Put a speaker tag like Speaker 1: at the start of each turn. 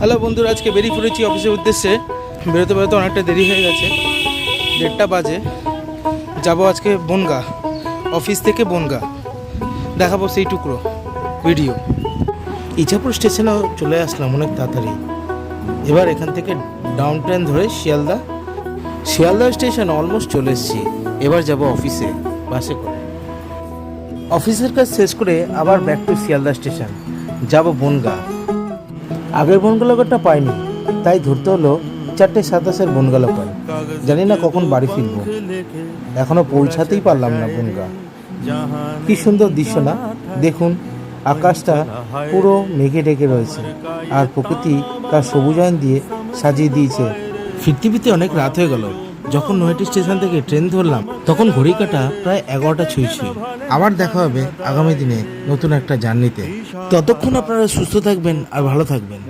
Speaker 1: Hello বন্ধুরা, আজকে বেরিয়ে পড়েছি অফিসের উদ্দেশ্যে। বেরোতে বেরোতে অনেকটা দেরি হয়ে গেছে, 1:30 বাজে। যাব আজকে বনগা, অফিস থেকে বনগা দেখাবো সেই টুকরো ভিডিও। ইছাপুর স্টেশনেও চলে আসলাম অনেক তাড়াতাড়ি। এবার এখান থেকে ডাউন ট্রেন ধরে শিয়ালদা স্টেশন অলমোস্ট চলে এসেছি। এবার যাব অফিসে বাসে করে। অফিসের কাজ শেষ করে আবার ব্যাক টু শিয়ালদা স্টেশন, যাব বনগা। আগের বনগা লোকালটা পাইনি, তাই ধরতে হলো 4:27 বনগা লোকাল। জানি না কখন বাড়ি ফিরবো, এখনো পৌঁছাতেই পারলাম না বনগা। কি সুন্দর দৃশ্য না? দেখুন, আকাশটা পুরো মেঘে ঢেকে রয়েছে, আর প্রকৃতি তার সবুজায়ন দিয়ে সাজিয়ে দিয়েছে। ফিরতে ফিরতে অনেক রাত হয়ে গেল। যখন নৈহাটি স্টেশন থেকে ট্রেন ধরলাম তখন ঘড়ি কাটা প্রায় 11টা ছুঁই। আবার দেখা হবে আগামী দিনে নতুন একটা জার্নিতে। ততক্ষণ আপনারা সুস্থ থাকবেন আর ভালো থাকবেন।